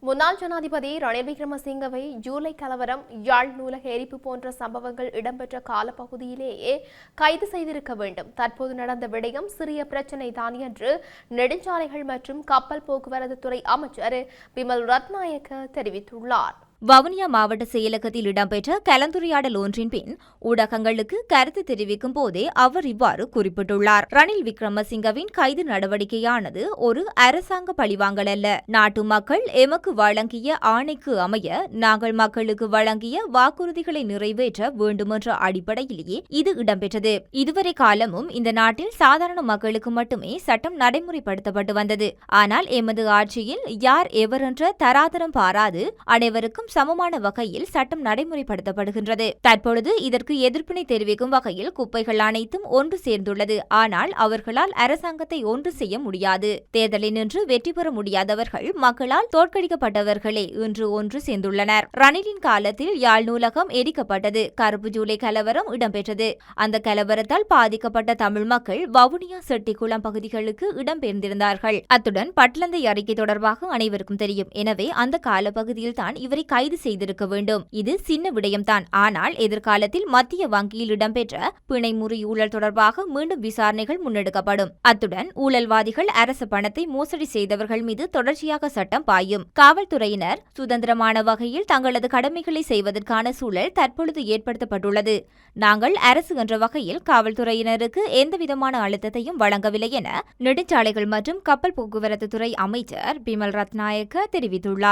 முன்னாள் ஜனாதிபதி ரணில் விக்ரமசிங்கவை ஜூலை கலவரம், யாழ் நூலக எரிப்பு போன்ற சம்பவங்கள் இடம்பெற்ற காலப்பகுதியிலேயே கைது செய்திருக்க வேண்டும். தற்போது நடந்த விடயம் சிறிய பிரச்சினை தான் என்று நெடுஞ்சாலைகள் மற்றும் கப்பல் போக்குவரத்து துறை அமைச்சர் பிமல் ரத்நாயக்க தெரிவித்துள்ளார். வவுனியா மாவட்ட செயலகத்தில் இடம்பெற்ற கலந்துரையாடல் ஒன்றின் பின் ஊடகங்களுக்கு கருத்து தெரிவிக்கும் போதே அவர் இவ்வாறு குறிப்பிட்டுள்ளார். ரணில் விக்ரமசிங்கவின் கைது நடவடிக்கையானது ஒரு அரசாங்க பழிவாங்கல் அல்ல. நாட்டு மக்கள் எமக்கு வழங்கிய ஆணைக்கு அமைய நாங்கள் மக்களுக்கு வழங்கிய வாக்குறுதிகளை நிறைவேற்ற வேண்டுமென்ற அடிப்படையிலேயே இது இடம்பெற்றது. இதுவரை காலமும் இந்த நாட்டில் சாதாரண மக்களுக்கு மட்டுமே சட்டம் நடைமுறைப்படுத்தப்பட்டு வந்தது. ஆனால் எமது ஆட்சியில் யார் எவரென்ற தராதரம் பாராது அனைவருக்கும் சமமான வகையில் சட்டம் நடைமுறைப்படுத்தப்படுகின்றது. தற்பொழுது இதற்கு எதிர்ப்பினை தெரிவிக்கும் வகையில் குப்பைகள் அனைத்தும் ஒன்று சேர்ந்துள்ளது. ஆனால் அவர்களால் அரசாங்கத்தை ஒன்று செய்ய முடியாது. தேர்தலில் நின்று வெற்றி பெற முடியாதவர்கள் மக்களால் தோற்கடிக்கப்பட்டவர்களே இன்று ஒன்று சேர்ந்துள்ளனர். ரணிலின் காலத்தில் யாழ் நூலகம் எரிக்கப்பட்டது. கருப்பு ஜூலை கலவரம் இடம்பெற்றது. அந்த கலவரத்தால் பாதிக்கப்பட்ட தமிழ் மக்கள் வவுனியா செட்டிக்குளம் பகுதிகளுக்கு இடம்பெயர்ந்திருந்தார்கள். அத்துடன் பட்லந்தை அறிக்கை தொடர்பாக அனைவருக்கும் தெரியும். எனவே அந்த காலப்பகுதியில் தான் இவரை கைது செய்திருக்க வேண்டும். இது சின்ன விடயம்தான். ஆனால் எதிர்காலத்தில் மத்திய வங்கியில் இடம்பெற்ற பிணை முறி ஊழல் தொடர்பாக மீண்டும் விசாரணைகள் முன்னெடுக்கப்படும். அத்துடன் ஊழல்வாதிகள் அரசு பணத்தை மோசடி செய்தவர்கள் மீது தொடர்ச்சியாக சட்டம் பாயும். காவல்துறையினர் சுதந்திரமான வகையில் தங்களது கடமைகளை செய்வதற்கான சூழல் தற்பொழுது ஏற்படுத்தப்பட்டுள்ளது. நாங்கள் அரசு என்ற வகையில் காவல்துறையினருக்கு எந்தவிதமான அழுத்தத்தையும் வழங்கவில்லை என நெடுஞ்சாலைகள் மற்றும் கப்பல் போக்குவரத்து துறை அமைச்சர் பிமல் ரத்நாயக்க தெரிவித்துள்ளார்.